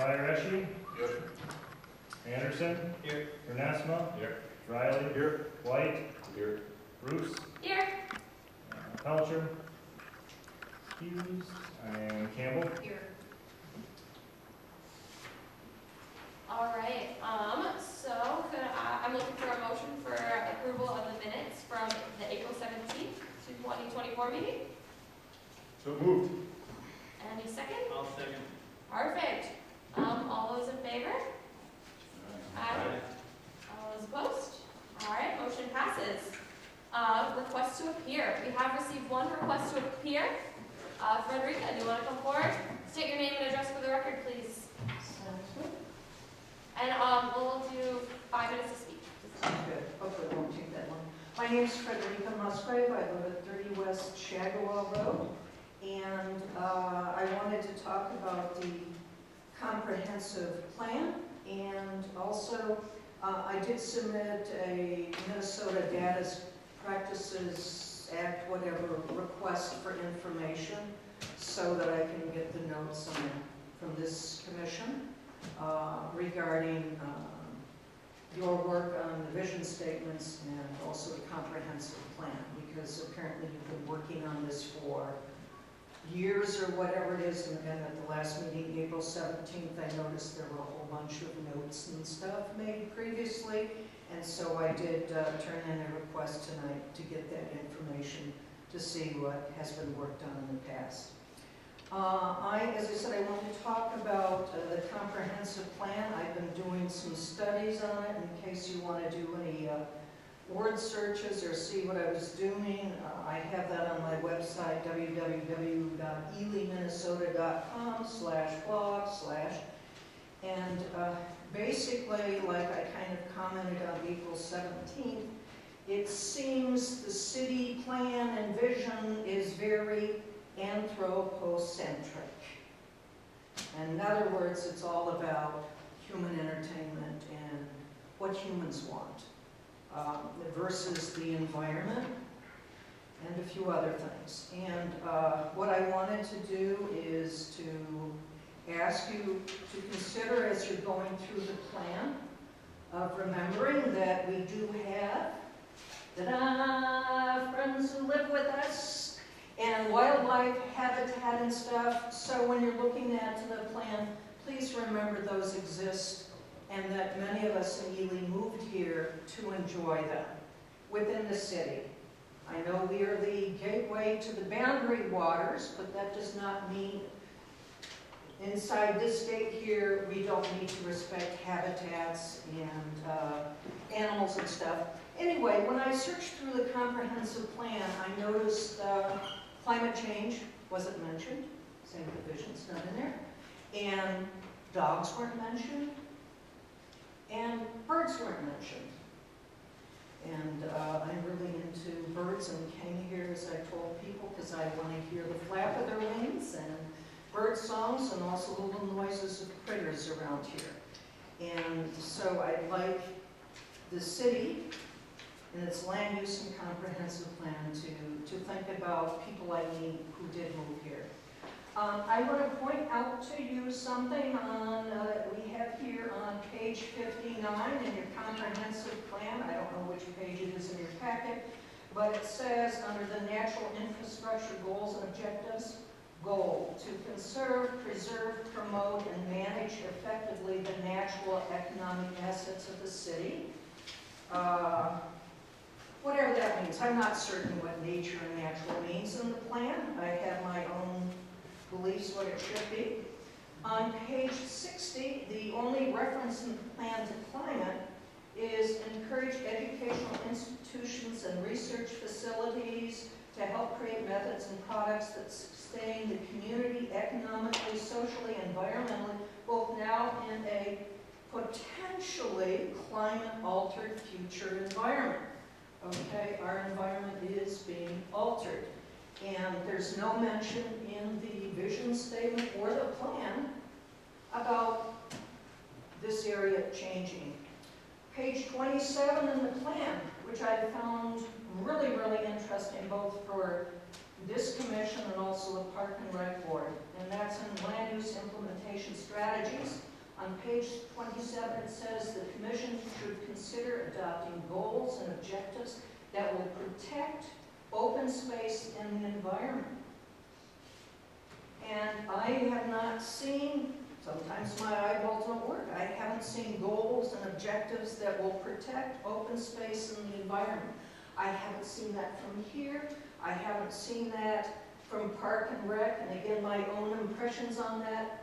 Fyereshi. Here. Anderson. Here. Renesma. Here. Riley. Here. White. Here. Bruce. Here. Pelcher. Hughes. And Campbell. Here. All right, so I'm looking for a motion for approval of the minutes from the April 17th, 2024 meeting. So moved. Any second? I'll second. Perfect. All those in favor? Aye. All those opposed? All right, motion passes. Request to appear. We have received one request to appear. Frederica, do you want to come forward? State your name and address for the record, please. And we'll do 5 minutes to speak. Sounds good. Hopefully it won't take that long. My name is Frederica Musgrave. I live at 30 West Shagawell Road. And I wanted to talk about the comprehensive plan. And also, I did submit a Minnesota Data Practices Act, whatever, request for information so that I can get the notes from this commission regarding your work on the vision statements and also the comprehensive plan, because apparently you've been working on this for years or whatever it is, and at the last meeting, April 17th, I noticed there were a whole bunch of notes and stuff made previously, and so I did turn in a request tonight to get that information to see what has been worked on in the past. As I said, I want to talk about the comprehensive plan. I've been doing some studies on it in case you want to do any word searches or see what I was doing. I have that on my website, www.elyminnesota.com/blog/ and basically, like I kind of commented on April 17th, it seems the city plan and vision is very anthropocentric. And in other words, it's all about human entertainment and what humans want versus the environment and a few other things. And what I wanted to do is to ask you to consider as you're going through the plan of remembering that we do have friends who live with us and wildlife habitat and stuff. So when you're looking at the plan, please remember those exist and that many of us in Ely moved here to enjoy them within the city. I know we are the gateway to the boundary waters, but that does not mean inside this gate here we don't need to respect habitats and animals and stuff. Anyway, when I searched through the comprehensive plan, I noticed climate change wasn't mentioned, same division's not in there, and dogs weren't mentioned, and birds weren't mentioned. And I'm really into birds and came here, as I told people, because I want to hear the flap of their wings and bird songs and also the little noises of critters around here. And so I'd like the city in its land use and comprehensive plan to think about people like me who did move here. I want to point out to you something that we have here on page 59 in your comprehensive plan. I don't know which page it is in your packet, but it says under the natural infrastructure goals and objectives, goal to conserve, preserve, promote, and manage effectively the natural economic assets of the city. Whatever that means. I'm not certain what nature and natural means in the plan. I have my own beliefs what it should be. On page 60, the only reference in the plan to climate is encourage educational institutions and research facilities to help create methods and products that sustain the community economically, socially, environmentally, both now and a potentially climate-altered future environment. Okay, our environment is being altered. And there's no mention in the vision statement or the plan about this area changing. Page 27 in the plan, which I found really, really interesting both for this commission and also the Park and Rec Board, and that's in land use implementation strategies. On page 27, it says the commission should consider adopting goals and objectives that will protect open space and the environment. And I have not seen, sometimes my eyeballs don't work, I haven't seen goals and objectives that will protect open space and the environment. I haven't seen that from here. I haven't seen that from Park and Rec, and again, my own impressions on that,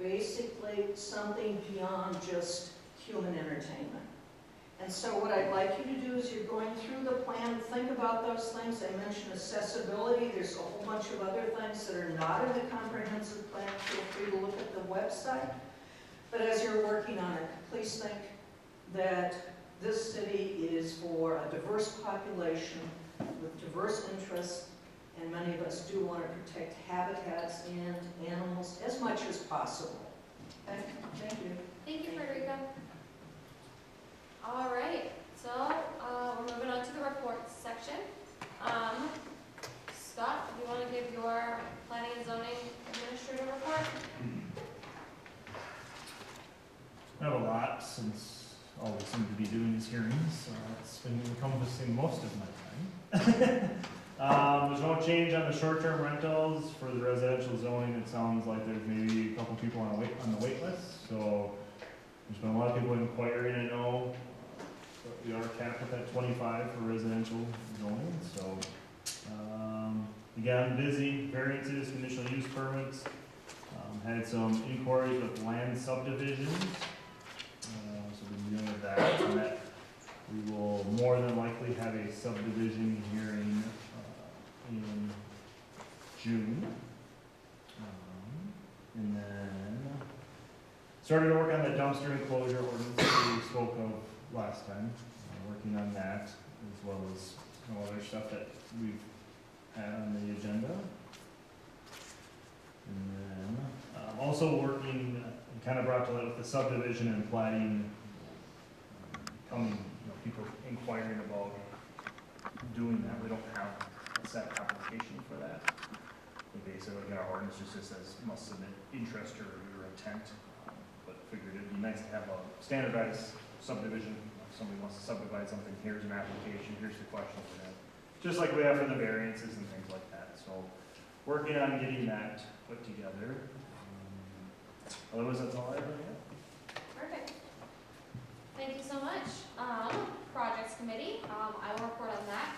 basically something beyond just human entertainment. And so what I'd like you to do is you're going through the plan, think about those things. I mentioned accessibility. There's a whole bunch of other things that are not in the comprehensive plan. Feel free to look at the website. But as you're working on it, please think that this city is for a diverse population with diverse interests, and many of us do want to protect habitats and animals as much as possible. Okay? Thank you. Thank you, Frederica. All right, so we're moving on to the reports section. Scott, do you want to give your planning and zoning administrative report? I have a lot since all we seem to be doing is hearings, so it's been encompassing most of my time. There's no change on the short-term rentals. For the residential zoning, it sounds like there's maybe a couple people on the wait list, so there's been a lot of people inquiring, I know. But we are capped at that 25 for residential zoning, so, again, busy, variances, conditional use permits, had some inquiries with land subdivisions, so we're dealing with that, and that we will more than likely have a subdivision hearing, in June. And then started to work on the dumpster enclosure ordinance that we spoke of last time, working on that, as well as some other stuff that we've had on the agenda. And then, also working, kind of brought to light with the subdivision and plating, people inquiring about doing that. We don't have a set application for that. We basically, our ordinance just says must submit interest or your intent, but figured it'd be nice to have a standardized subdivision. If somebody wants to subdivide something, here's an application, here's the questions we have. Just like we have for the variances and things like that. So working on getting that put together. Otherwise, that's all I really have. Perfect. Thank you so much. Projects committee, I will report on that.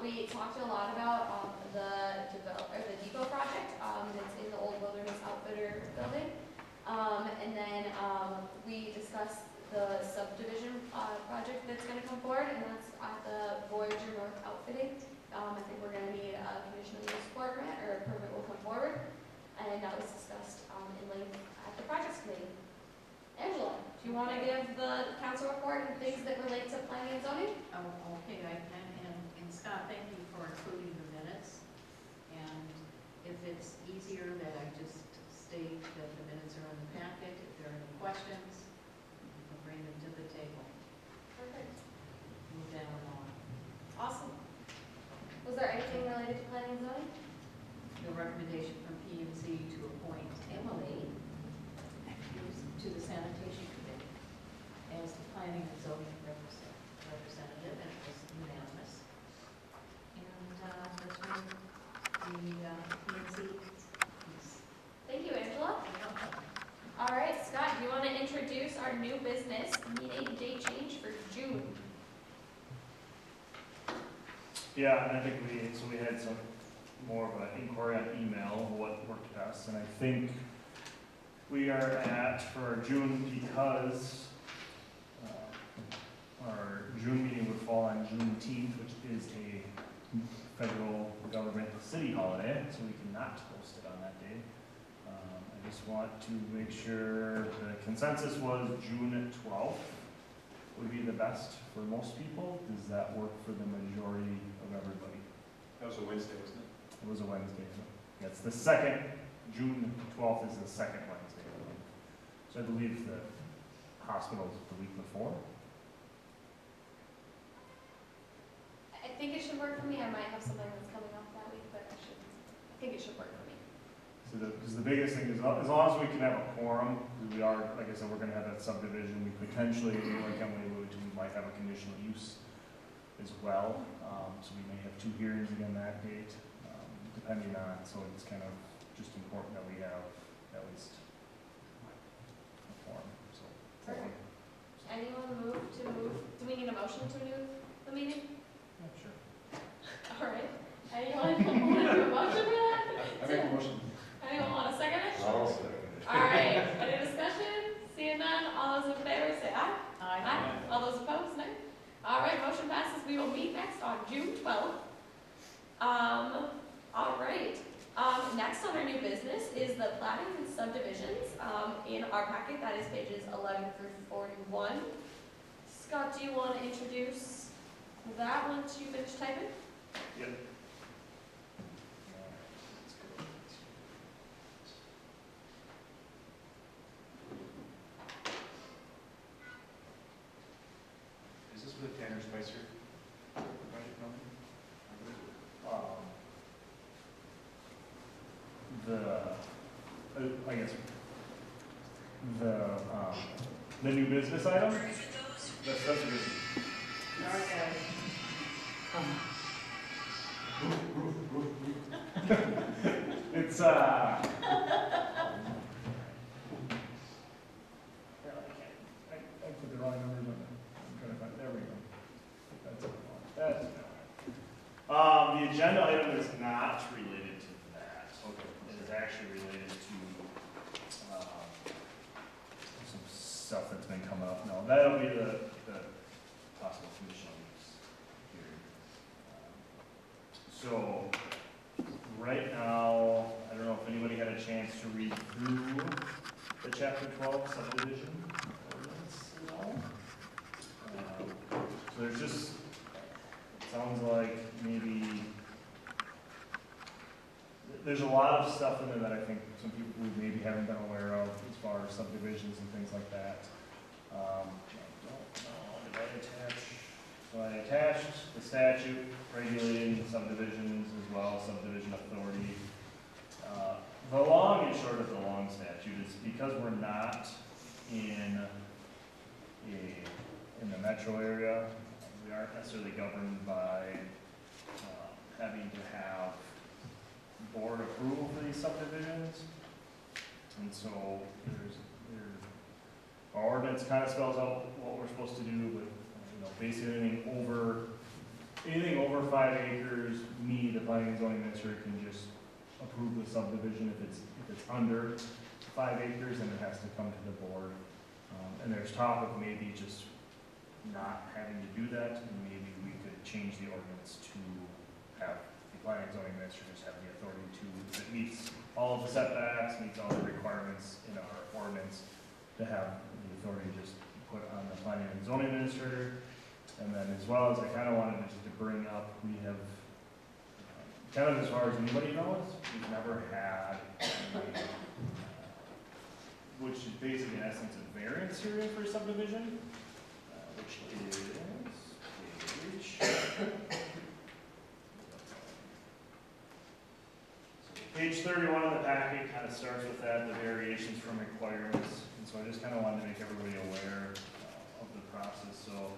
We talked a lot about the depot project that's in the old Wilderness Outfitter building. And then we discussed the subdivision project that's going to come forward, and that's at the Voyager North Outfitting. I think we're going to need a conditional use support grant, or a permit will come forward, and that was discussed in length at the projects committee. Angela, do you want to give the council report and things that relate to planning and zoning? Oh, okay, I can, and Scott, thank you for including the minutes. And if it's easier that I just state that the minutes are in the packet, if there are any questions, I'll bring them to the table. Perfect. Move that along. Awesome. Was there anything related to planning and zoning? The recommendation from P&Z to appoint Emily to the sanitation committee as the planning and zoning representative, and it was unanimous. And that's when the P&Z is. Thank you, Angela. All right, Scott, do you want to introduce our new business meeting date change for June? Yeah, and I think we had some more of an inquiry on email, what worked best, and I think we are at, for our June, because our June meeting would fall on Juneteenth, which is a federal government city holiday, so we cannot host it on that day. I just want to make sure the consensus was June 12th would be the best for most people. Does that work for the majority of everybody? That was a Wednesday, wasn't it? It was a Wednesday. Yeah, it's the second, June 12th is the second Wednesday of the month. So I believe the hospital is the week before. I think it should work for me. I might have something that's coming off that week, but I think it should work for me. So because the biggest thing is, as long as we can have a quorum, we are, like I said, we're gonna have that subdivision, we potentially, like Emily alluded to, we might have a conditional use as well, so we may have 2 hearings again that date, depending on, so it's kind of just important that we have at least a quorum, so. Perfect. Anyone move, do we need a motion to move the meeting? Yeah, sure. All right. Anyone want to do a motion for that? I make a motion. Anyone want to second it? I'll second it. All right, any discussion? Seeing none, all those in favor say aye. Aye. All those opposed, nay. All right, motion passes. We will meet next on June 12th. All right. Next on our new business is the plattings and subdivisions. In our packet, that is pages 11 through 41. Scott, do you want to introduce that once you finish typing? Yep. Is this with Tanner Spicer? Project company? I guess, the new business item? That's a good. It's, I put the wrong numbers on it. I'm trying to find, there we go. That's the agenda item is not related to that. Okay. It is actually related to, some stuff that's been coming up. No, that'll be the possible conditional use hearing. So, right now, I don't know if anybody had a chance to read through the chapter 12 subdivision ordinance at all. So there's just, it sounds like maybe, there's a lot of stuff in there that I think some people we maybe haven't been aware of as far as subdivisions and things like that. I don't know, did I attach? So I attached the statute regulating subdivisions as well, subdivision authority. The long and short of the long statute is because we're not in the metro area, we aren't necessarily governed by having to have board approval for these subdivisions. And so our ordinance kind of spells out what we're supposed to do, but basically anything over 5 acres, the planning and zoning administrator can just approve the subdivision. If it's under 5 acres, then it has to come to the board. And there's talk of maybe just not having to do that, and maybe we could change the ordinance to have the planning and zoning administrators have the authority to, if it meets all of the setbacks, meets all the requirements in our ordinance, to have the authority just put on the planning and zoning administrator. And then as well as I kind of wanted just to bring up, we have, kind of as far as anybody knows, we've never had, which is basically in essence a variance hearing for subdivision, which is page 31 of the packet kind of starts with that, the variations from requirements. And so I just kind of wanted to make everybody aware of the process. So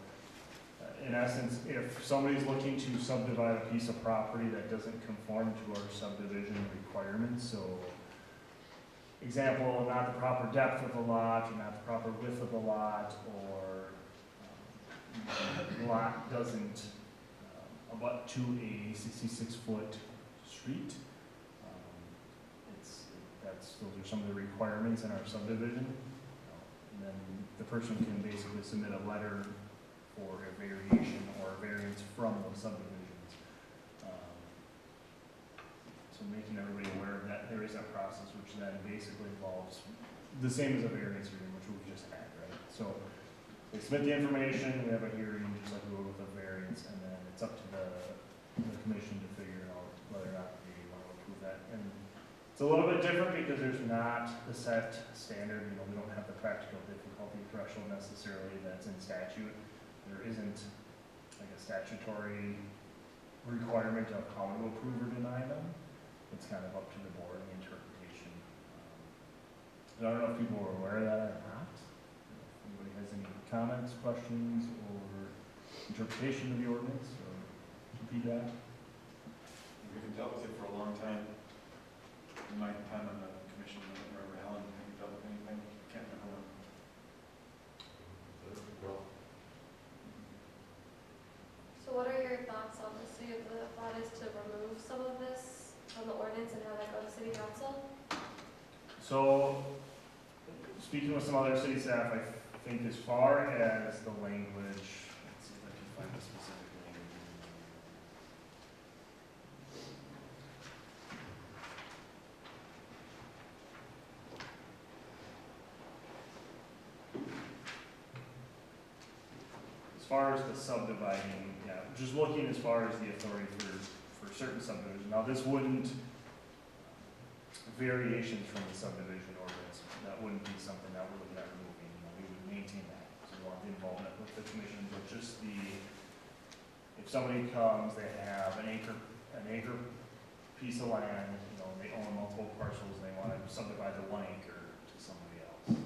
in essence, if somebody's looking to subdivide a piece of property that doesn't conform to our subdivision requirements, so example, not the proper depth of the lot, or not the proper width of the lot, or the lot doesn't abut to a 66-foot street. Those are some of the requirements in our subdivision. And then the person can basically submit a letter for a variation or a variance from those subdivisions. So making everybody aware of that, there is that process, which then basically involves the same as a variance hearing, which we've just had, right? So they submit the information, we have a hearing, just like we would with a variance, and then it's up to the commission to figure out whether or not they want to approve that. And it's a little bit different because there's not the set standard, we don't have the practical difficulty threshold necessarily that's in statute. There isn't like a statutory requirement of how to approve or deny them. It's kind of up to the board and the interpretation I don't know if people are aware of that or not. If anybody has any comments, questions, or interpretation of the ordinance, or feedback? We've dealt with it for a long time. In my time on the commission, I don't remember Alan, have you dealt with anything? Can't remember. So what are your thoughts on this? So the thought is to remove some of this from the ordinance and have that go to city council? So, speaking with some other city staff, I think as far as the language, let's see if I can find the specific language. As far as the subdividing, yeah, just looking as far as the authority for certain subdivisions. Now, this wouldn't, variations from the subdivision ordinance, that wouldn't be something that we're looking at removing. You know, we would maintain that. So we want the involvement with the commission, but just if somebody comes, they have an acre piece of land, you know, they own multiple parcels, they want to subdivide the 1 acre to somebody else.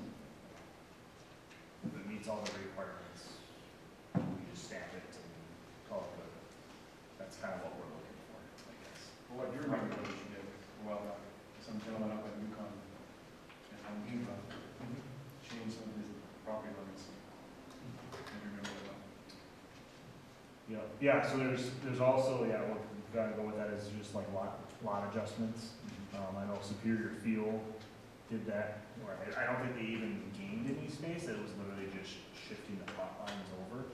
If it meets all the requirements, we just stamp it and call it good. That's kind of what we're looking for, I guess. Well, what you remember what you did a while back, some gentleman up in Yukon, and Geneva, changed some of his property limits. I remember that. Yeah, so there's also, yeah, what we've got to go with that is just like lot adjustments. I know Superior Field did that, where I don't think they even gained any space, it was literally just shifting the lot lines over.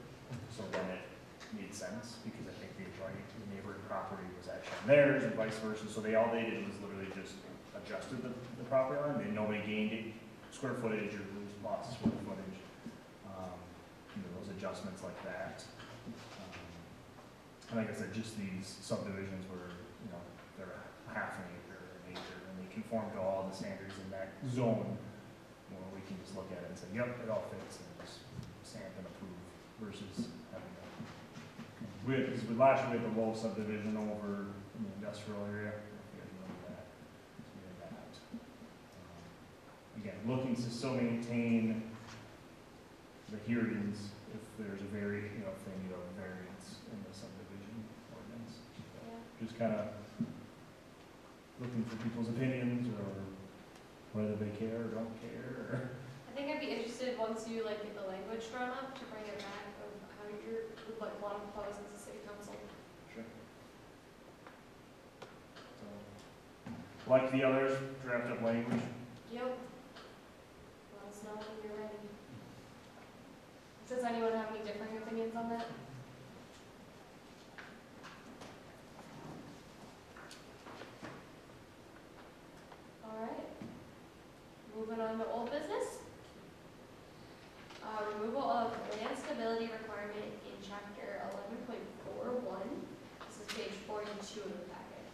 So then it made sense, because I think the neighboring property was actually on theirs and vice versa, so all they did was literally just adjusted the property line, nobody gained it, square footage or lost square footage. Those adjustments like that. And like I said, just these subdivisions where, they're half an acre, and they conform to all the standards in that zone, where we can just look at it and say, yep, it all fits, and just stamp and approve, versus having to. Because last year we had the low subdivision over in the industrial area, if you guys remember that. So we had that. Again, looking to still maintain the hearings if there's a if they need a variance in the subdivision ordinance. So just kind of looking for people's opinions, or whether they care or don't care. Or I think I'd be interested, once you get the language drawn up, to bring it back of how you would want to propose as a city council. Sure. So, like the others, draft up language. Yep. Let us know when you're ready. Does anyone have any differing opinions on that? All right. Moving on to old business. Removal of land stability requirement in chapter 11.41. This is page 42 of the packet.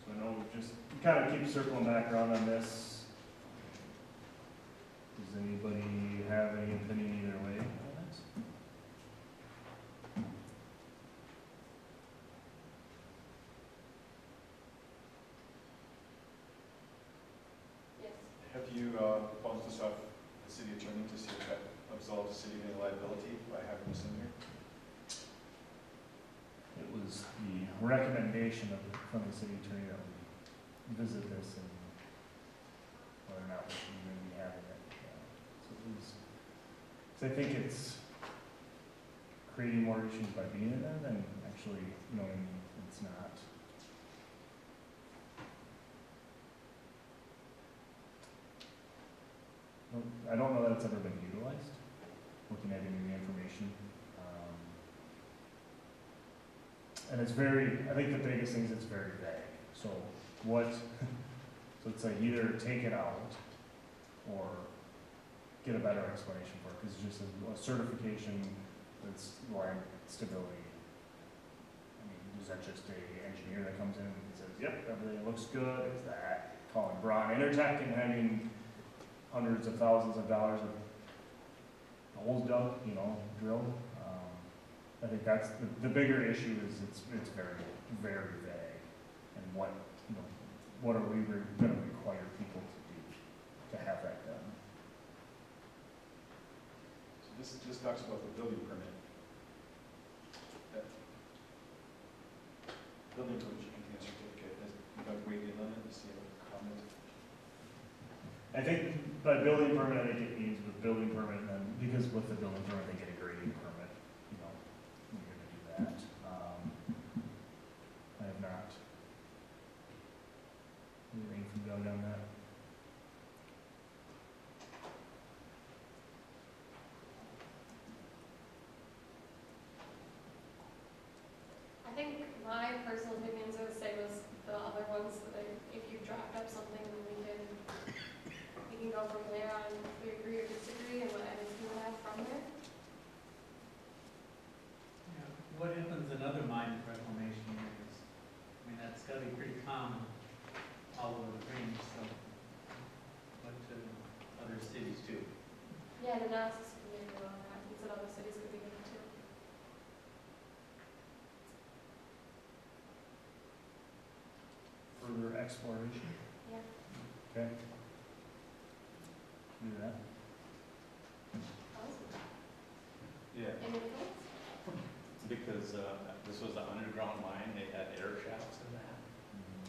So I know we kind of keep circling back around on this. Does anybody have any opinion either way on this? Yes. Have you proposed this of the city attorney to see if that absolves the city of any liability by having this in here? It was the recommendation from the city attorney that we visit this and whether or not we should even be having it. So it was, so I think it's creating more issues by being in there than actually knowing it's not. I don't know that it's ever been utilized, looking at any of the information. And it's I think the biggest thing is it's very vague. So so it's like either take it out or get a better explanation for it, because it's just a certification that's land stability. I mean, is that just a engineer that comes in and says, yep, everything looks good, is that calling Braun Intertech and having hundreds of thousands of dollars of holes dug, you know, drilled. I think that's, the bigger issue is it's very, very vague. And what, you know, what are we gonna require people to do to have that done? So this just talks about the building permit. That building permit, you can get a certificate, you got to wait in on it to see a comment. I think by building permit, I think it means with building permit, and then, because with the building permit, they get a grading permit, you know, we're gonna do that. I have not. Anything from Doug on that? I think my personal opinions are the same as the other ones, that if you draft up something, then we can go from there on if we agree or disagree and what edits we have from there. Yeah, what happens in other mine reclamation areas? I mean, that's gotta be pretty common all over the range, so, but to other cities too. Yeah, the analysis can be on that, he said other cities could be doing it too. Further exploration? Yeah. Okay. Do that. Awesome. Yeah, Any thoughts? because this was an underground mine, they had air shafts in that.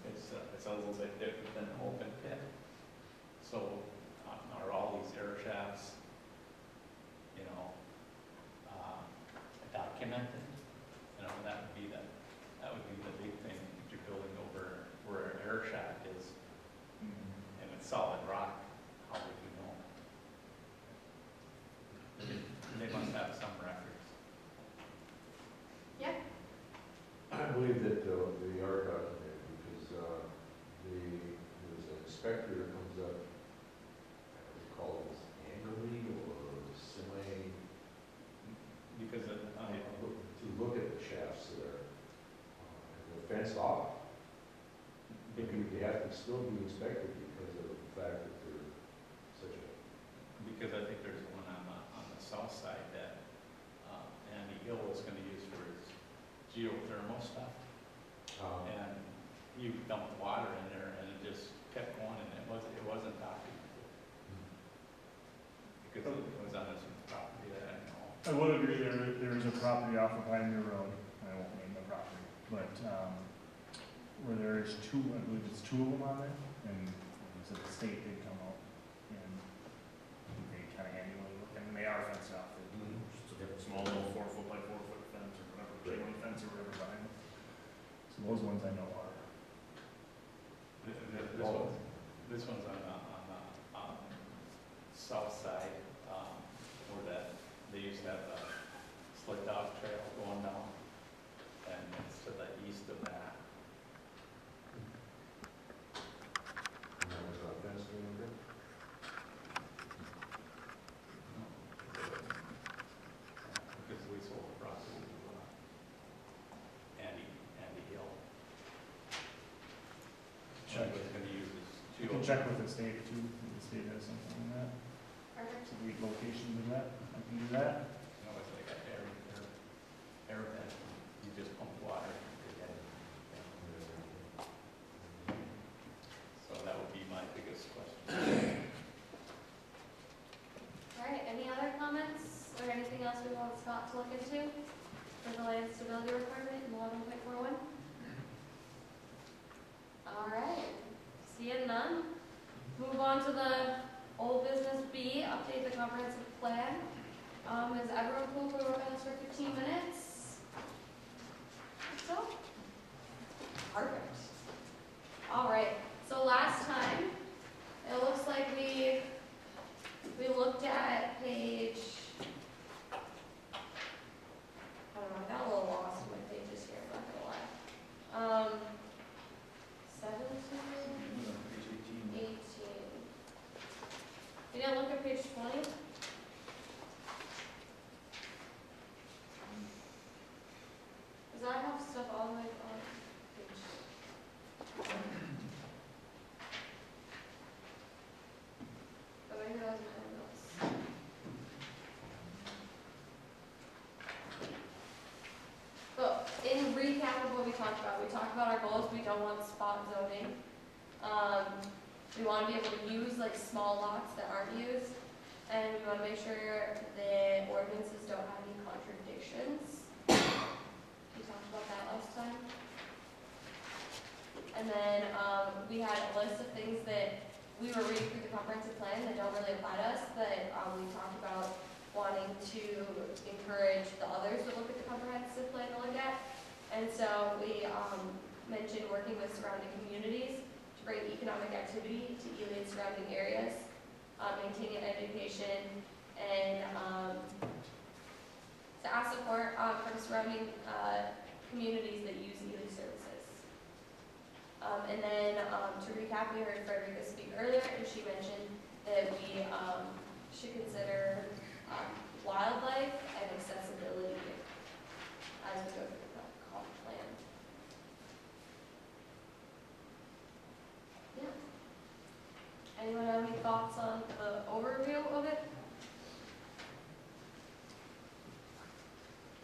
It's a little bit different than an open pit. So are all these air shafts, you know, documented? You know, that would be the big thing, if you're building over where an air shaft is, and it's solid rock, how would you know? They must have some records. Yeah. I believe that they are documented because there's an inspector that comes up, they call it annually or semi, Because to look at the shafts that are, and they're fenced off. They have to still be inspected because of the fact that they're such a, Because I think there's one on the south side that Andy Hill was gonna use for his geothermal stuff. And you dumped water in there and it just kept going and it wasn't documented. Because it was on his property that I know. I would agree there is a property off of Pioneer Road, I won't name the property, but, where there is two, I believe it's two of them on there, and like I said, the state did come out, and they kind of annually look, and they are fenced off, so they have a small little 4 foot by 4 foot fence or whatever, chain link fence or whatever behind it. So those ones I know are. This one's on the south side, where they used to have a sled dog trail going down, and it's to the east of that. and there was a fence around it. Because we sold the property to Andy Hill. Check. He was gonna use his You can check with the state too, if the state has something on that, Perfect. some weak locations in that, I can do that. You know, it's like an air vent, you just pump water to get it. So that would be my biggest question. All right, any other comments or anything else we want Scott to look into for the land stability requirement in 11.41? All right, seeing none. Move on to the old business B, update the comprehensive plan. Is everyone cool if we work on this for 15 minutes? So? Perfect. All right, so last time, it looks like we looked at page, I don't know, I got a little lost in my pages here, I'm not gonna lie. 17, Page 18. 18. You didn't look at page 20? talked about. We talked about our goals. We don't want spot zoning. We want to be able to use like small lots that aren't used, and we want to make sure the ordinances don't have any contradictions. We talked about that last time. And then we had a list of things that we were reading through the comprehensive plan that don't really apply to us, but we talked about wanting to encourage the others to look at the comprehensive plan to look at. And so we mentioned working with surrounding communities to bring economic activity to Ely and surrounding areas, maintaining education, and to ask support from surrounding communities that use Ely services. And then to recap, we heard Frederica speak earlier, and she mentioned that we should consider wildlife and accessibility as we go through the comp plan. Yeah. Anyone have any thoughts on the overview of it?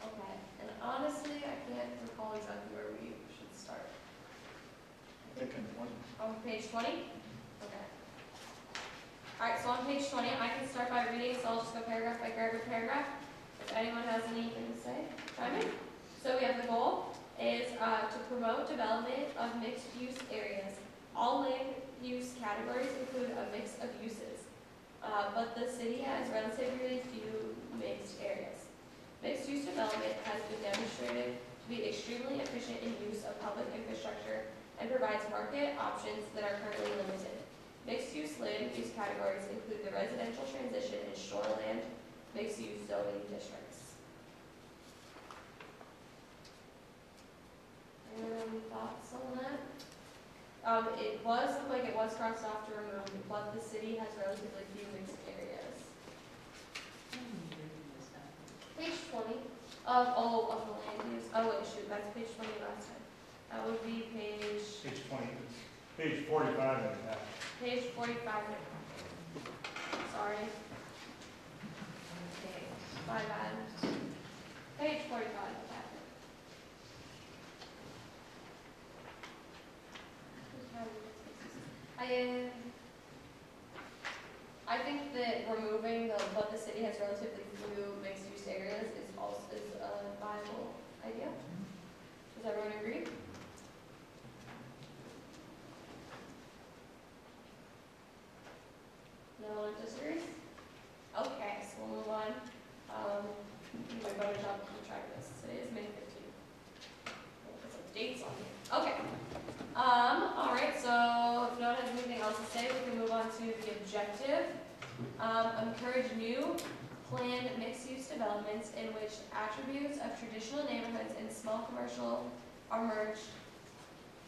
Okay, and honestly, I can't recall exactly where we should start. I think in one, On page 20? Okay. Alright, so on page 20, I can start by reading, so I'll just go paragraph by paragraph. If anyone has anything to say, chime in. So we have the goal is to promote development of mixed-use areas. All land use categories include a mix of uses, but the city has relatively few mixed areas. Mixed-use development has been demonstrated to be extremely efficient in use of public infrastructure and provides market options that are currently limited. Mixed-use land use categories include the residential transition and shoreland mixed-use zoning districts. Anyone have any thoughts on that? It looked like it was crossed off to remove, but the city has relatively few mixed areas. Page 20 of the land use. Oh wait, shoot, that's page 20 last time. That would be page. Page 20, page 45 of that. Page 45. Sorry, Okay. my bad. Page 45 of that. I think that removing what the city has relatively few mixed-use areas is a viable idea. Does everyone agree? No one disagrees? Okay, so we'll move on. My better job keeping track of this. Today is May 15th. Put some dates on here. Okay. All right, so if no one has anything else to say, we can move on to the objective. Encourage new planned mixed-use developments in which attributes of traditional neighborhoods and small commercial are merged.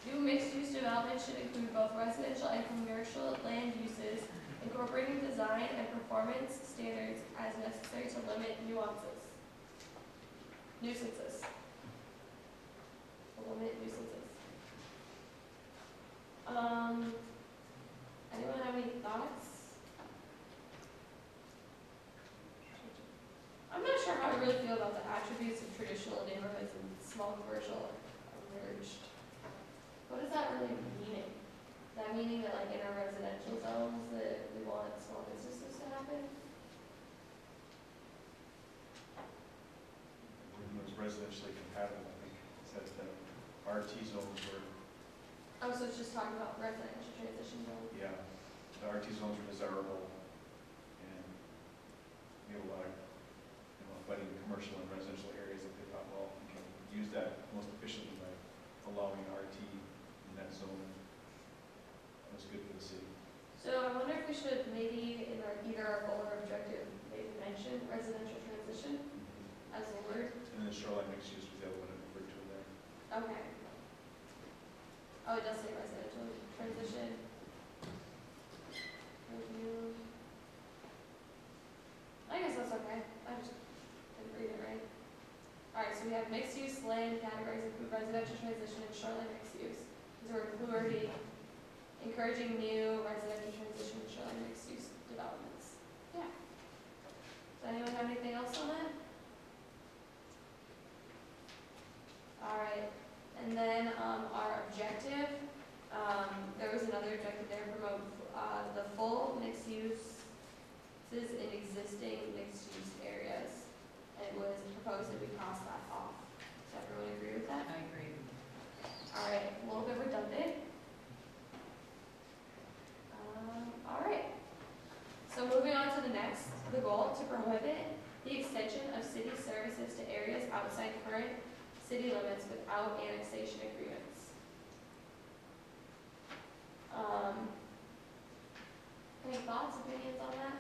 New mixed-use development should include both residential and commercial land uses, incorporating design and performance standards as necessary to limit nuisances. Anyone have any thoughts? I'm not sure how I really feel about the attributes of traditional neighborhoods and small commercial are merged. What does that really mean? Is that meaning that like in our residential zones that we want small businesses to happen? when it was residentially compatible, I think, it said that RT zones were, Oh, so it's just talking about residential transition zones. yeah, the RT zones were desirable, and we have a lot of, budding commercial and residential areas that they thought, well, we can use that most efficiently by allowing RT in that zone. That was good for the city. So I wonder if we should maybe in either our goal or objective, maybe mention residential transition as a word. And then shoreline mixed use was the other one I referred to there. Okay. Oh, it does say residential transition. Review. I guess that's okay. I just didn't read it right. Alright, so we have mixed use land categories include residential transition and shoreline mixed use. These are encouraging new residential transition and shoreline mixed use developments. Yeah. Does anyone have anything else on that? Alright, and and then, our objective, there was another objective there, promote, the full mixed uses in existing mixed use areas. And it was proposed that we cross that off. Does everyone agree with that? I agree. All right, a little bit redundant. All right. So moving on to the goal, to prohibit the extension of city services to areas outside current city limits without annexation agreements. Any thoughts, opinions on that?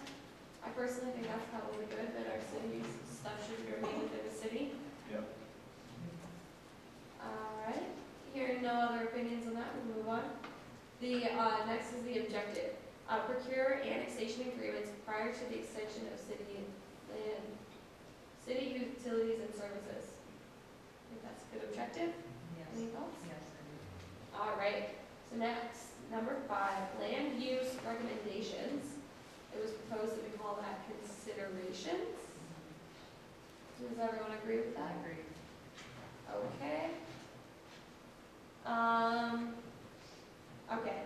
I personally think that's probably good, that our city's stuff should remain within the city. Yep. All right, hearing no other opinions on that, we'll move on. The, next is the objective. Procure annexation agreements prior to the extension of city land, city utilities and services. I think that's a good objective. Yes. Any thoughts? Yes, I do. All right, so next, number 5, land use recommendations. It was proposed that we call that considerations. Does everyone agree with I that? agree. Okay. Okay.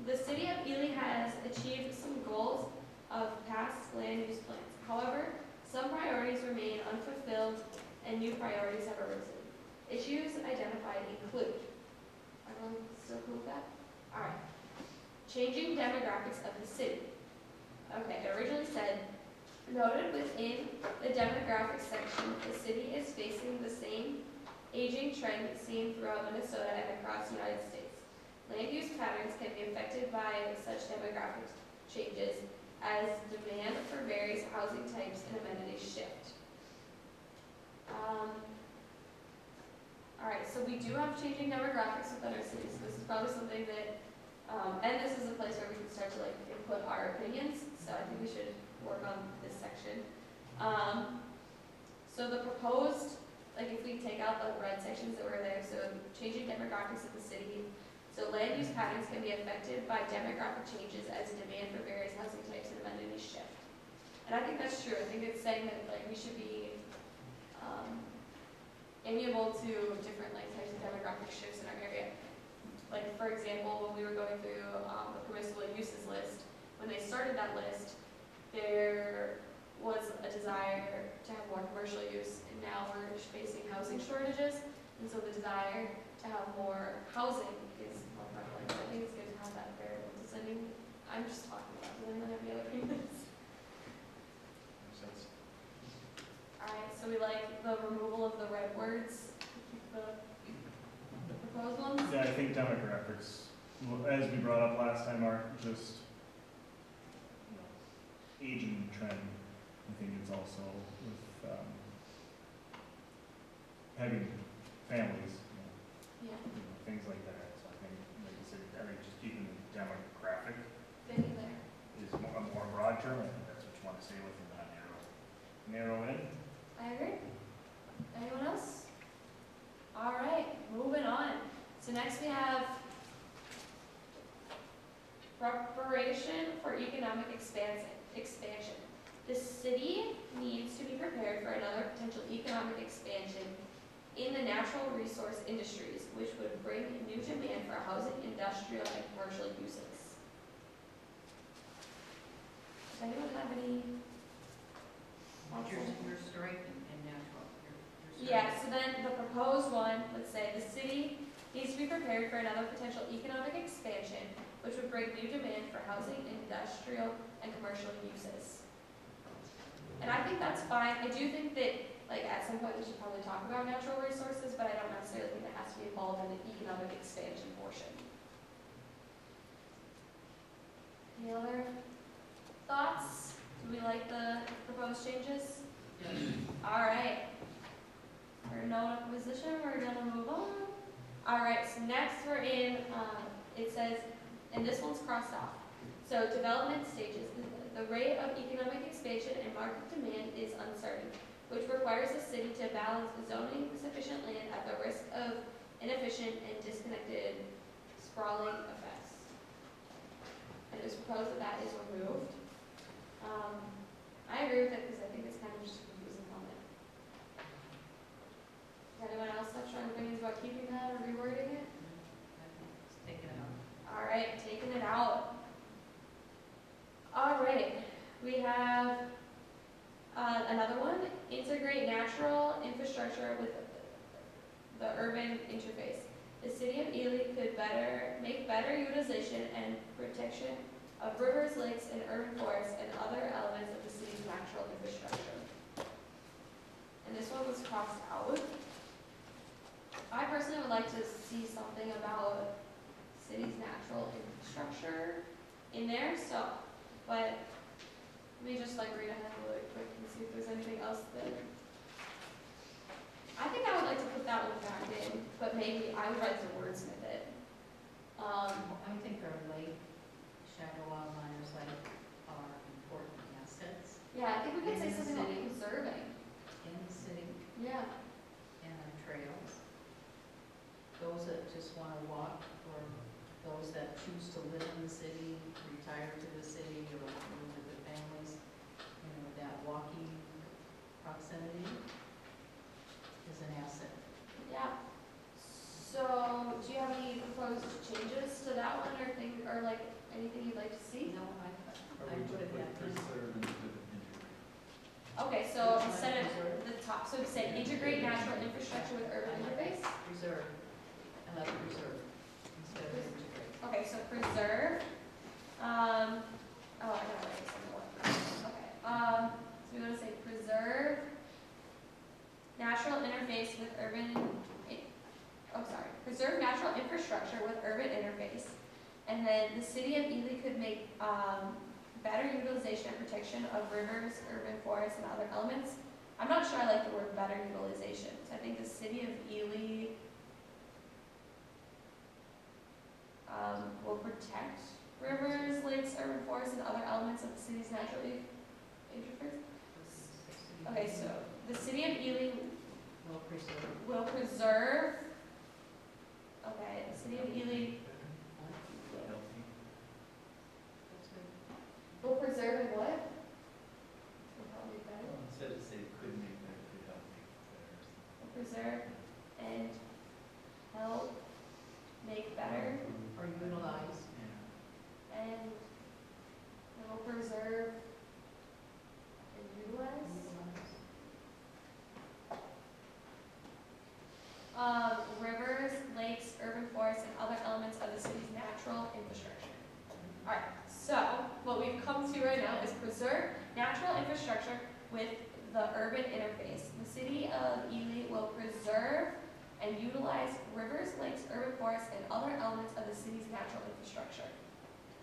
The City of Ely has achieved some goals of past land use plans. However, some priorities remain unfulfilled and new priorities have arisen. Issues identified include, everyone still cool with that? All right. Changing demographics of the city. Okay, it originally said, noted within the demographics section, the city is facing the same aging trend seen throughout Minnesota and across the United States. Land use patterns can be affected by such demographic changes as demand for various housing types and amenities shift. All right, so we do have changing demographics within our cities. So this is probably something that, and this is a place where we can start to input our opinions. So I think we should work on this section. So the proposed, if we take out the red sections that were there, so changing demographics of the city. So land use patterns can be affected by demographic changes as demand for various housing types and amenities shift. And I think that's true. I think it's saying that we should be amiable to different types of demographic shifts in our area. For example, when we were going through the permissible uses list, when they started that list, there was a desire to have more commercial use, and now we're facing housing shortages, and so the desire to have more housing is more prevalent. I think it's good to have that variable. I'm just talking about it, and then have the other opinions. Makes sense. All right, so we like the removal of the red words, the proposed ones. Yeah, I think demographics, as we brought up last time, aren't just aging trend. I think it's also with having families, Yeah. things like that. So I think, like you said, just keeping the demographic Fit in there. is a more broad term. I think that's what you want to say with and not narrow in. I agree. Anyone else? All right, moving on. So next we have preparation for economic expansion. The city needs to be prepared for another potential economic expansion in the natural resource industries, which would bring new demand for housing, industrial, and commercial uses. Does anyone have any? You're striking in natural. You're Yeah, so then the proposed one, let's say the city needs to be prepared for another potential economic expansion, which would bring new demand for housing, industrial, and commercial uses. And I think that's fine. I do think that, at some point we should probably talk about natural resources, but I don't necessarily think it has to be involved in the economic expansion portion. Any other thoughts? Do we like the proposed changes? Yes. All right. We're in no position, we're gonna move on. All right, so next we're in, it says, and this one's crossed off. So development stages, the rate of economic expansion and market demand is uncertain, which requires the city to balance zoning sufficient land at the risk of inefficient and disconnected sprawling effects. And it was proposed that that is removed. I agree with it because I think it's kind of just a confusing comment. Does anyone else have strong opinions about keeping that or rewording with the urban interface. The city of Ely could make better utilization and protection of rivers, lakes, and urban forests and other elements of the city's natural infrastructure. And this one was crossed out. I personally would like to see something about city's natural infrastructure in there, so, but let me just like read ahead really quick and see if there's anything else that, I think I would like to put that one back in, but maybe I would like to wordsmith it. I think our lake shadow wildliners like are important assets Yeah, I think we could say In the something about city. preserving. in the city Yeah. and our trails. Those that just want to walk, or those that choose to live in the city, retire to the city, or move with their families, you know, that walking proximity is an asset. Yeah. So, do you have any proposed changes to that one, or or like anything you'd like to see? No, Or I would put you it put back in. preserve instead of integrate? Okay, so Which one? instead of Preserve? the top, so say integrate natural infrastructure with urban interface. Preserve. I like preserve instead of integrate. Okay, so preserve, oh, I gotta write this on the one. Okay, so we wanna say preserve natural interface with preserve natural infrastructure with urban interface. And then the city of Ely could make, better utilization and protection of rivers, urban forests, and other elements. I'm not sure I like the word better utilization, so I think the city of Ely, will protect rivers, lakes, urban forests, and other elements of the city's natural interface. Okay, so the city of Ely Will preserve. will preserve, okay, the city of Ely Healthy. That's good. will preserve and what? Will probably be better. Well, instead of say could make better, could help make better. Will preserve and help make better, Or utilize. Yeah. and will preserve and utilize. Rivers, lakes, urban forests, and other elements of the city's natural infrastructure. Alright, so what we've come to right now is preserve natural infrastructure with the urban interface. The city of Ely will preserve and utilize rivers, lakes, urban forests, and other elements of the city's natural infrastructure.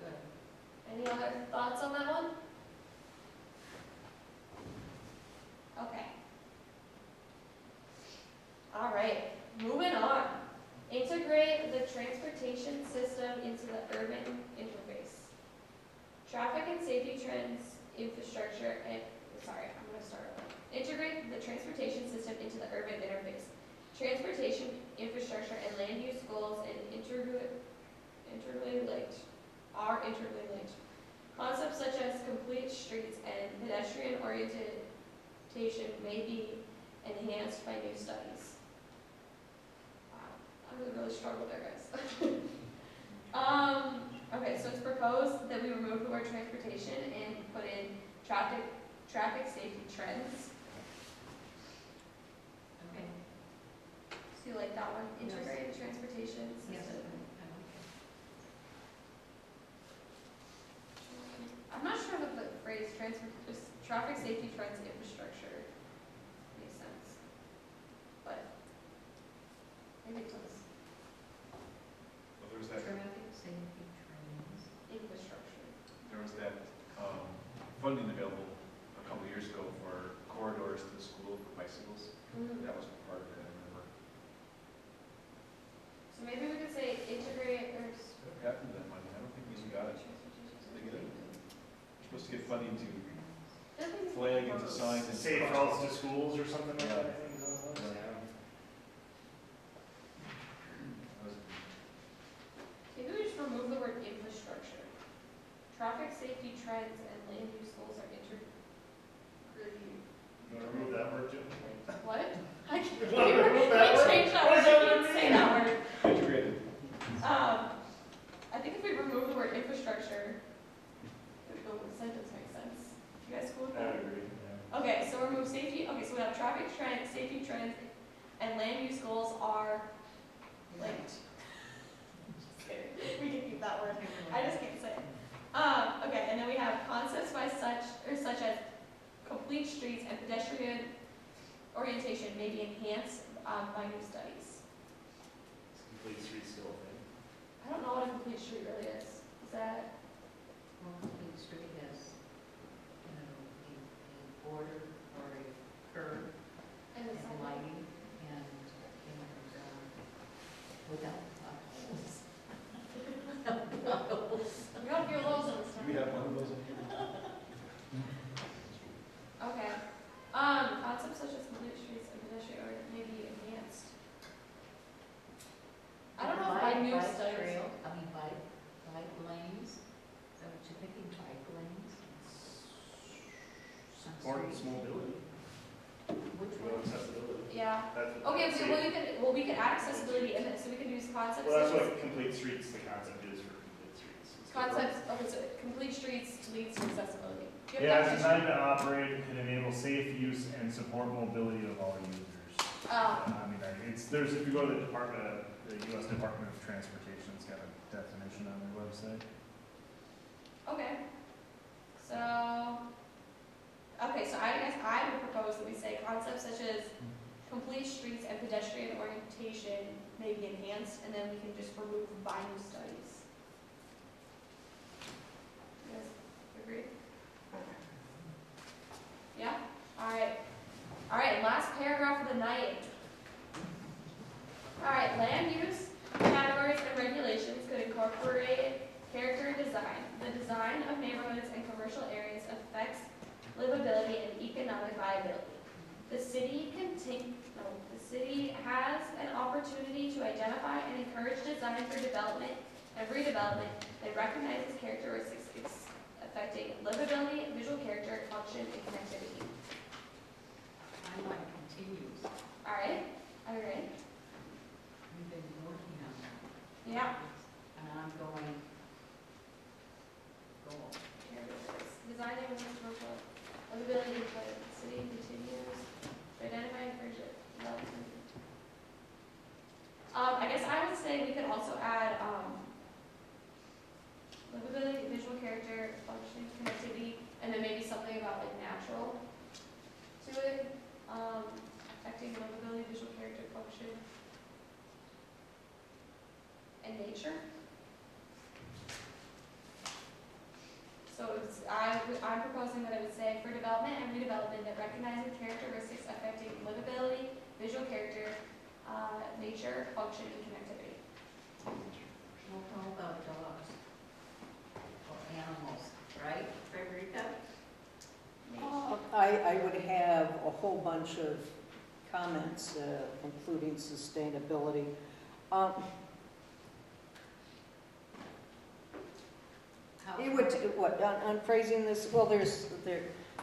Good. Any other thoughts on that one? Okay. All right, moving on. Integrate the transportation system into the urban interface. Traffic and safety trends, infrastructure, and, I'm gonna start over. Integrate the transportation system into the urban interface. Transportation, infrastructure, and land use goals and are interrelated. Concepts such as complete streets and pedestrian orientation may be enhanced by new studies. Wow, I really struggled there, guys. Okay, so it's proposed that we remove the word transportation and put in traffic safety trends. Okay. So you like that one? Yes. Integrate the transportation Yes. system. I like it. I'm not sure that the phrase traffic safety trends infrastructure makes sense, but maybe it does. Well, there was that, Traffic safety trains. Infrastructure. there was that, funding available a couple of years ago for corridors to the school for bicycles. That was part of it, I remember. So maybe we could say integrate or What happened to that money? I don't think we got it. They get it? We're supposed to get funding to flag and to sign and. Safe routes to schools or something like that, I think is what it was. Maybe we just remove the word infrastructure. Traffic safety trends and land use goals are integrated. You wanna remove that word too? What? I can't You wanna remove that word? change that What word, does that I can't word say mean? that word. Integrated. I think if we remove the word infrastructure, the sentence makes sense. You guys cool with I that? would agree, yeah. Okay, so remove safety, okay, so we have traffic and land use goals are linked. Just kidding. We can keep that word. I just can't say it. Okay, and then we have concepts by such as complete streets and pedestrian orientation may be enhanced by new studies. Is complete street still a thing? I don't know what a complete street really is. Is that, Well, complete street has, you know, a border or a curve and and it's like, lighting and without potholes. we don't hear those in this Do we town. have one of those in here? Okay. Concepts such as complete streets and pedestrian or may be enhanced. I don't know if by new Bike studies. trail, I mean, bike lanes, is that what you're thinking, bike lanes? On Or streets? mobility, Which well, one? accessibility. Yeah. That's Okay, that's so we could add accessibility in this, so we could use concepts. Well, that's such as- what complete streets, the concept is for complete streets. It's Concepts, okay, so complete streets leads to accessibility. Do you have Yeah, it's definition? designed to operate and enable safe use and support mobility of all users. Oh, I mean, there's, if you go to the Department, the U.S. Department of Transportation, it's got a definition on their website. okay. So I guess I would propose that we say concepts such as complete streets and pedestrian orientation may be enhanced, and then we can just remove by new studies. You guys agree? Yeah? Alright. Alright, last paragraph of the night. Alright, land use categories and regulations could incorporate character and design. The design of neighborhoods and commercial areas affects livability and economic viability. The city has an opportunity to identify and encourage design for development and redevelopment that recognizes characteristics affecting livability, visual character, function, and connectivity. Timeline continues. Alright, alright, We've been working on that. yeah. And I'm going, goal. Here it is. Design and commercial livability, but the city continues to identify and encourage it. I guess I would say we could also add, livability, visual character, function, connectivity, and then maybe something about like natural to it, affecting livability, visual character, function, and nature. So I'm proposing that I would say for development and redevelopment that recognizes characteristics affecting livability, visual character, nature, function, and connectivity. Well, how about dogs? Or animals, right, Frederica? I would have a whole bunch of comments, including sustainability. It would, what, on phrasing this, well, there's,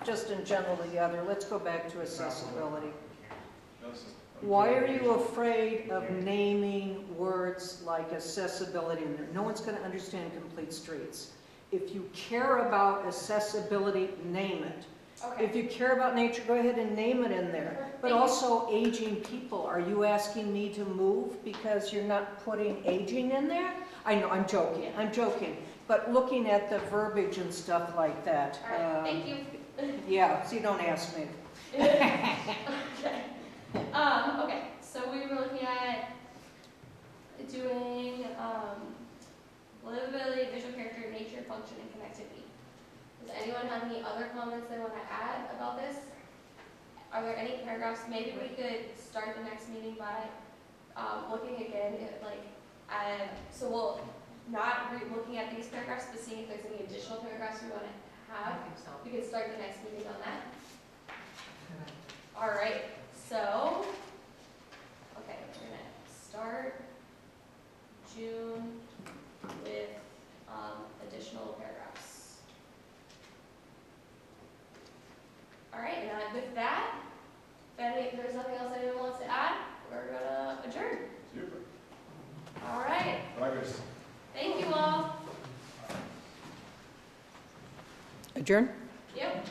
just in general the other, let's go back to accessibility. No, this is- Why are you afraid of naming words like accessibility? No one's going to understand complete streets. If you care about accessibility, name it. Okay. If you care about nature, go ahead and name it in there. But Thank you. also aging people. Are you asking me to move because you're not putting aging in there? I know, I'm joking. But looking at the verbiage and stuff like that. All right, thank you. Yeah, so you don't ask me. Okay. Okay, so we were looking at doing, livability, visual character, nature, function, and connectivity. Does anyone have any other comments they want to add about this? Are there any paragraphs, maybe we could start the next meeting by, looking again at so we'll not looking at these paragraphs, but seeing if there's any additional paragraphs we want to have. I think so. We can start the next meeting on that. All right, so, okay, we're gonna start June with, additional paragraphs. All right, and with that, if there's nothing else anyone wants to add, we're gonna adjourn. Super. All right, Progress. thank you all. Adjourn? Yep.